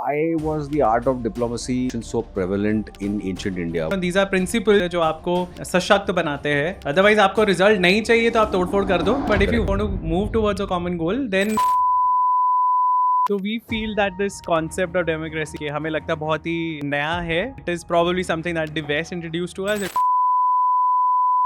Why was the art of diplomacy so prevalent in ancient India? These are principles जो आपको सशक्त बनाते हैं. Otherwise आपको रिजल्ट नहीं चाहिए तो आप तोड़फोड़ कर दो. But if you want to move towards a common goal, then so we feel that this concept of democracy हमें लगता है बहुत ही नया है. It is probably something that the West introduced to us.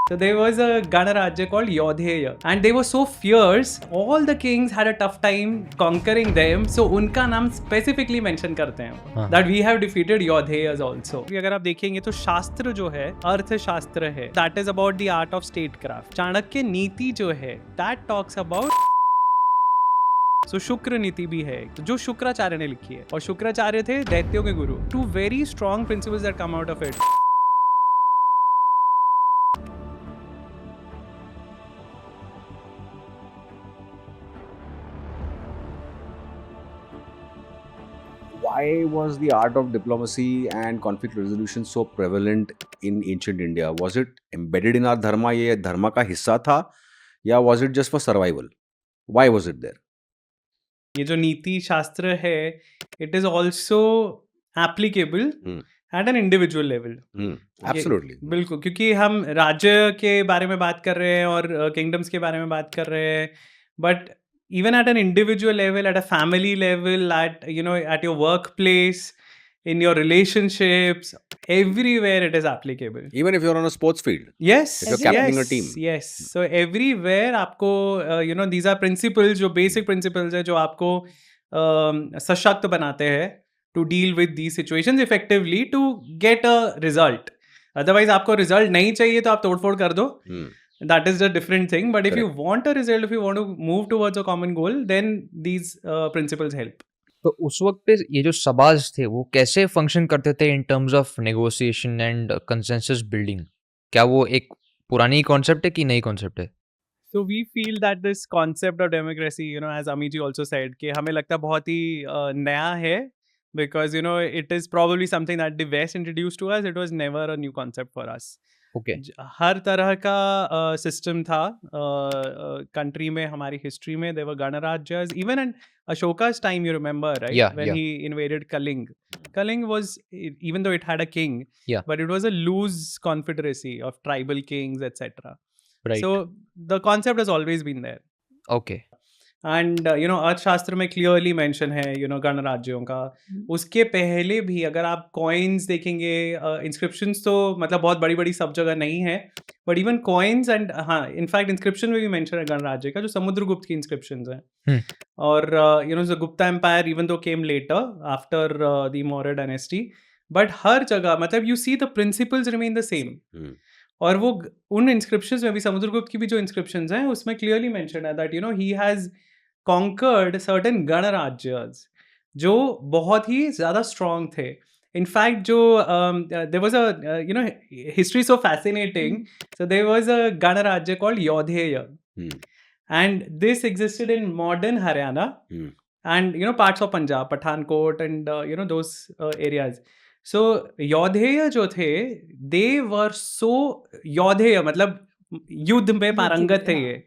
So there was a Ganarajya called Yodheya and they were so fierce, all the kings had a tough time conquering them, so उनका नाम specifically mention करते हैं that we have defeated Yodheyas also. अगर आप देखेंगे तो शास्त्र जो है अर्थशास्त्र है, that is about the art of statecraft. Chanakya Niti जो है that talks about so शुक्र नीति भी है जो शुक्राचार्य ने लिखी है और शुक्राचार्य थे दैत्यों के गुरु. Two very strong principles that come out of it. Why was the art of diplomacy and conflict resolution so prevalent in ancient India? Was it embedded in our dharma? ये धर्म का हिस्सा था या was it just for survival? Why was it there? ये जो नीति शास्त्र है it is also applicable at an individual level. Absolutely. बिल्कुल, क्योंकि हम राज्य के बारे में बात कर रहे हैं और किंगडम्स के बारे में बात कर रहे हैं, but even at an individual level, at a family level, at at your workplace, in your relationships, everywhere it is applicable. Even if you're on a sports field. Yes. If you're captaining a team. Yes. So everywhere आपको these are principles, जो basic principles है जो आपको सशक्त बनाते हैं to deal with these situations effectively to get a result. Otherwise आपको result नहीं चाहिए तो आप तोड़फोड़ कर दो. That is a different thing. But if you want a result, if you want to move towards a common goal, then these principles help. तो उस वक्त पे ये जो सबाज थे वो कैसे फंक्शन करते थे in terms of negotiation and consensus building? क्या वो एक पुरानी कॉन्सेप्ट है कि नई कॉन्सेप्ट है? So we feel that this concept of democracy, as Ami ji also said, कि हमें लगता है बहुत ही नया है, because it is probably something that the West introduced to us. It was never a new concept for us. Okay. हर तरह का सिस्टम था कंट्री में. हमारी हिस्ट्री में देवर गणराज्यस, even in Ashoka's time, you remember, right? When he invaded Kaling. Kaling was, even though it had a king, but it was a loose confederacy of tribal kings, etc. Right. So the concept has always been there. Okay. And अर्थशास्त्र में clearly mention है गणराज्यों का. उसके पहले भी अगर आप coins देखेंगे, इंस्क्रिप्शंस तो मतलब बहुत बड़ी बड़ी सब जगह नहीं है, बट इवन कॉइन्स एंड हाँ इनफैक्ट इंस्क्रिप्शन में भी मेंशन है गणराज्य का, जो समुद्रगुप्त की इंस्क्रिप्शंस हैं. और the Gupta empire even though came later after the Maurya dynasty, but हर जगह मतलब you see the principles remain the same. और वो उन इंस्क्रिप्शंस में भी समुद्रगुप्त की भी जो इंस्क्रिप्शंस हैं उसमें क्लियरली मेंशन है that he has conquered certain गणराज्यस जो बहुत ही ज़्यादा स्ट्रॉन्ग थे. इनफैक्ट जो there was a history so fascinating. So there was a गणराज्य called Yodheya, and this existed in modern Haryana and parts of Punjab, Pathankot and those areas. So Yodheya जो थे they were so Yodheya मतलब युद्ध में पारंगत थे ये,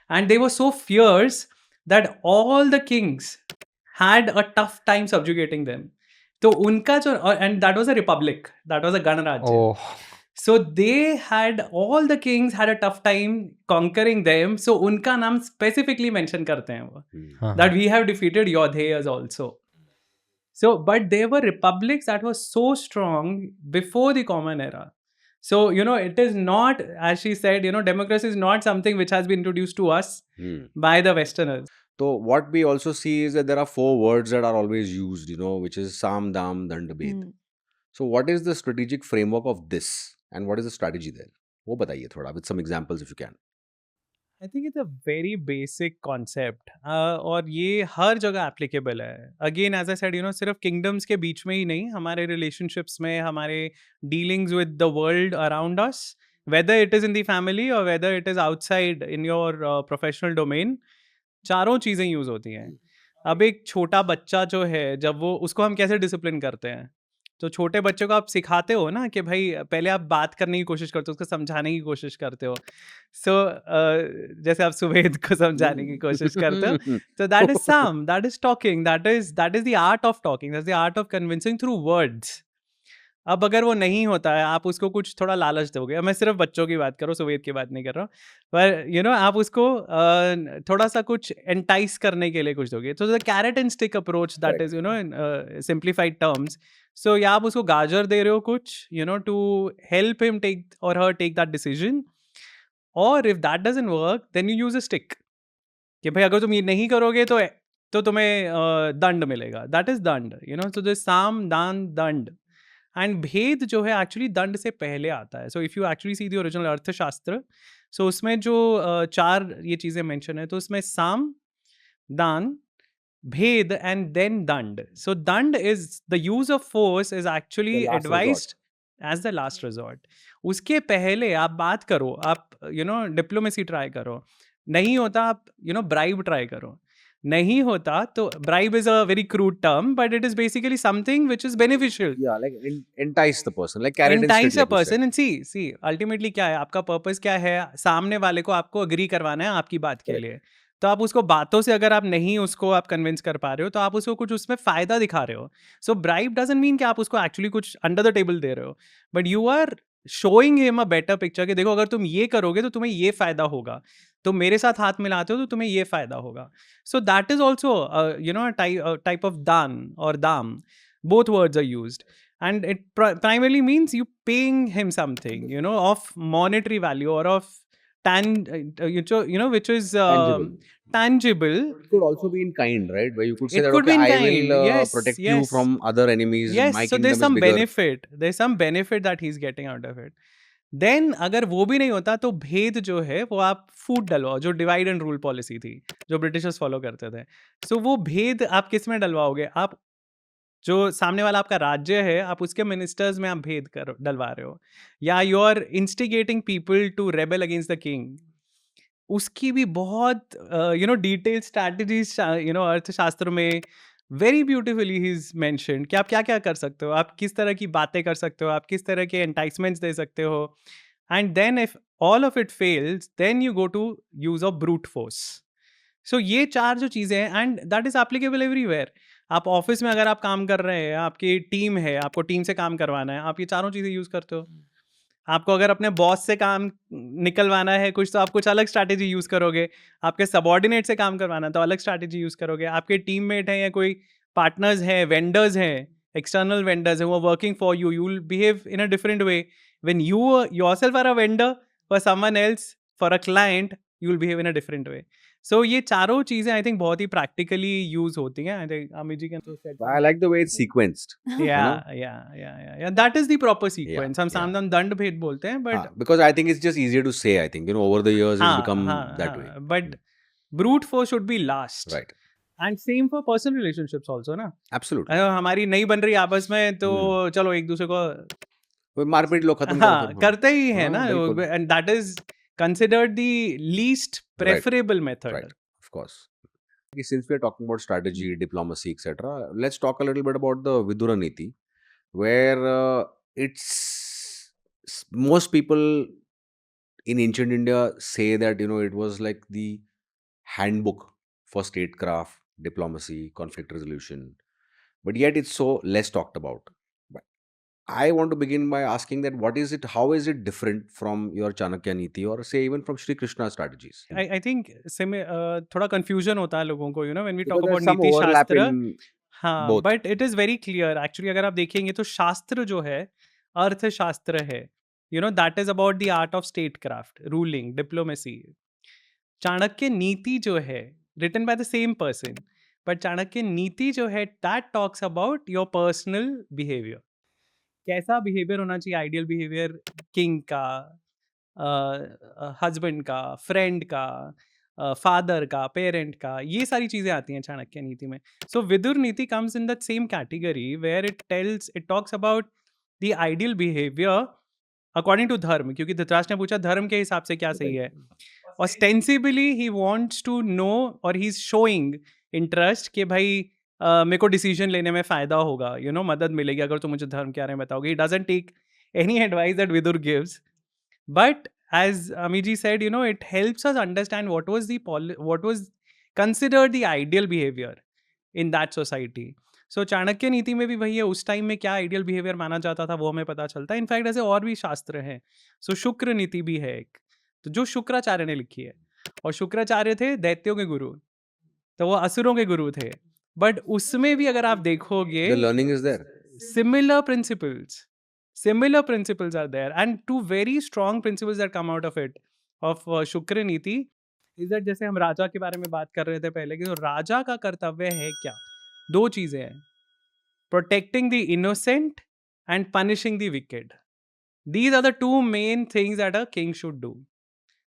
and they were so fierce that all the kings had a tough time subjugating them. तो उनका जो and that was a republic, that was a Ganarajya. So they had, all the kings had a tough time conquering them, so उनका नाम specifically mention करते हैं वो that we have defeated Yodheyas also. So but there were republics that were so strong before the Common Era. So it is not, as she said, democracy is not something which has been introduced to us by the Westerners. So what we also see is that there are 4 words that are always used, which is Sam, Dam, Dand, Bhed. So what is the strategic framework of this and what is the strategy there? वो बताइए थोड़ा with some examples if you can. I think it's a very basic concept. और ये हर जगह applicable है. Again, as I said, सिर्फ kingdoms के बीच में ही नहीं, हमारे relationships में, हमारे dealings with the world around us, whether it is in the family or whether it is outside in your professional domain, चारों चीज़ें यूज़ होती हैं. अब एक छोटा बच्चा जो है, जब वो उसको हम कैसे डिसिप्लिन करते हैं, तो छोटे बच्चों को आप सिखाते हो ना कि भाई पहले आप बात करने की कोशिश करते हो, उसको समझाने की कोशिश करते हो। सो जैसे आप सुवेद को समझाने की कोशिश करते हो, so that is Sam, that is talking, that is the art of talking, that's the art of convincing through words. अब अगर वो नहीं होता है, आप उसको कुछ थोड़ा लालच दोगे, अब मैं सिर्फ बच्चों की बात कर रहा हूँ, सुवेद की बात नहीं कर रहा हूँ, पर आप उसको थोड़ा सा कुछ एंटाइस करने के लिए कुछ दोगे, तो the carrot and stick approach, that is in simplified terms. So या आप उसको गाजर दे रहे हो कुछ, टू हेल्प हिम टेक और हर टेक दैट डिसीजन, और if that doesn't work then you use a stick, कि भाई अगर तुम ये नहीं करोगे तो तुम्हें दंड मिलेगा, दैट इज दंड, सो दिस साम दान दंड। एंड भेद जो है एक्चुअली दंड से पहले आता है। So if you actually see the original अर्थशास्त्र, सो उसमें जो चार ये चीजें मेंशन है, तो उसमें साम, दान, भेद एंड देन दंड। सो दंड is the use of force is actually The last resort. Advised as the last resort. उसके पहले आप बात करो, आप डिप्लोमेसी ट्राई करो, नहीं होता आप ब्राइब ट्राई करो, नहीं होता तो bribe is a very crude term, but it is basically something which is beneficial. Yeah, like entice the person, like carrot and stick, Entice a like you said. person and see ultimately क्या है आपका purpose, क्या है सामने वाले को आपको agree करवाना है आपकी बात के Correct. लिए। तो आप उसको बातों से अगर आप नहीं उसको आप कन्विंस कर पा रहे हो, तो आप उसको कुछ उसमें फायदा दिखा रहे हो। सो ब्राइब डजंट मीन कि आप उसको एक्चुअली कुछ अंडर द टेबल दे रहे हो, but you are showing him a better picture कि देखो अगर तुम ये करोगे तो तुम्हें ये फायदा होगा, तुम मेरे साथ हाथ मिलाते हो तो तुम्हें ये फायदा होगा। So that is also type of दान और दाम, both words are used, and it primarily means you paying him something of monetary value or of which is Tangible. tangible. It could also be in kind, right? Where you could say It that, could be okay, in I kind. will Yes, protect you yes. from other enemies. Yes, My so kingdom there's is some bigger. benefit that he's getting out of it. Then अगर वो भी नहीं होता तो भेद जो है वो आप फूट डलवाओ, जो डिवाइड एंड रूल पॉलिसी थी जो ब्रिटिशर्स फॉलो करते थे। सो वो भेद आप किस में डलवाओगे, आप जो सामने वाला आपका राज्य है, आप उसके मिनिस्टर्स में आप भेद कर डलवा रहे हो, या you are instigating people to rebel against the king. उसकी भी बहुत डिटेल स्ट्रैटेजीज अर्थशास्त्र में वेरी ब्यूटिफुली ही इज मेंशन्ड कि आप क्या क्या कर सकते हो, आप किस तरह की बातें कर सकते हो, आप किस तरह के एंटाइसमेंट्स दे सकते हो, and then if all of it fails then you go to use of brute force. So ये चार जो चीज़ें हैं, and that is applicable everywhere. आप ऑफिस में अगर आप काम कर रहे हैं, आपकी टीम है, आपको टीम से काम करवाना है, आप ये चारों चीज़ें यूज़ करते हो। आपको अगर अपने बॉस से काम निकलवाना है कुछ, तो आप कुछ अलग स्ट्रैटेजी यूज़ करोगे। आपके सबॉर्डिनेट से काम करवाना है तो अलग स्ट्रैटेजी यूज़ करोगे। आपके टीममेट हैं या कोई पार्टनर्स हैं, वेंडर्स हैं, एक्सटर्नल वेंडर्स हैं, वो working for you, you will behave in a different way. When you yourself are a vendor for someone else, for a client, you will behave in a different way. So ये चारों चीज़ें I think बहुत ही practically use होती हैं। I think Amit ji can I like the way it's sequenced. yeah, that is the proper sequence. हम yeah. सामने दंड भेद बोलते हैं, but Because I think it's just easier to say. I think over the years it's become that way. But brute force should be last. Right. And same for personal relationships also ना। Absolutely. हमारी नहीं बन रही आपस में तो चलो एक दूसरे को वो मारपीट लोग खत्म करो फिर। करते ही है ना, बिल्कुल। and that is considered the least preferable method. Right. Of course. Since we are talking about strategy, diplomacy, etc., let's talk a little bit about the Vidura Niti, where most people in ancient India say that it was like the handbook for statecraft, diplomacy, conflict resolution, but yet it's so less talked about. But I want to begin by asking that how is it different from your Chanakya Niti or say even from Shri Krishna's strategies? I think थोड़ा confusion होता है लोगों को when we talk Because about there's some नीति overlap शास्त्र। in हाँ, both. But it is very clear actually. अगर आप देखेंगे तो शास्त्र जो है अर्थशास्त्र है, that is about the art of statecraft, ruling, diplomacy. Chanakya Niti जो है written by the same person, but Chanakya Niti जो है that talks about your personal behaviour. कैसा बिहेवियर होना चाहिए, आइडियल बिहेवियर किंग का, हस्बैंड का, फ्रेंड का, फादर का, पेरेंट का, ये सारी चीज़ें आती हैं चाणक्य नीति में। So Vidur Niti comes in the same category where it talks about the ideal behaviour according to dharma, क्योंकि धृतराष्ट्र ने पूछा धर्म के हिसाब से क्या सही है। Ostensibly he wants to know or he's showing interest कि भाई मेरे को डिसीजन लेने में फ़ायदा होगा, मदद मिलेगी अगर तुम मुझे धर्म के बारे में बताओगे. He doesn't take any advice that Vidur gives. But as Amiji said, it helps us understand what was considered the ideal behavior in that society. So Chanakya नीति में भी वही है, उस टाइम में क्या आइडियल बिहेवियर माना जाता था वो हमें पता चलता है. इनफैक्ट ऐसे और भी शास्त्र हैं. सो शुक्र नीति भी है एक, तो जो शुक्राचार्य ने लिखी है. और शुक्राचार्य थे दैत्यों के गुरु, तो वो असुरों के गुरु थे. बट उसमें भी अगर आप देखोगे, The learning is there. similar principles are there, and two very strong principles that come out of it, of शुक्र नीति, is that जैसे हम राजा के बारे में बात कर रहे थे पहले कि तो राजा का कर्तव्य है क्या. दो चीजें हैं, protecting the innocent and punishing the wicked. These are the two main things that a king should do.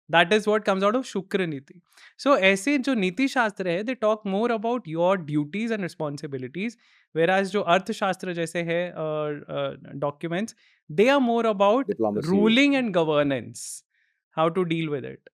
That is what comes out of Shukra Niti. So ऐसे जो नीति शास्त्र है, they talk more about your duties and responsibilities, whereas जो अर्थशास्त्र जैसे है documents, they are more about Diplomacy. ruling and governance, how to deal with it.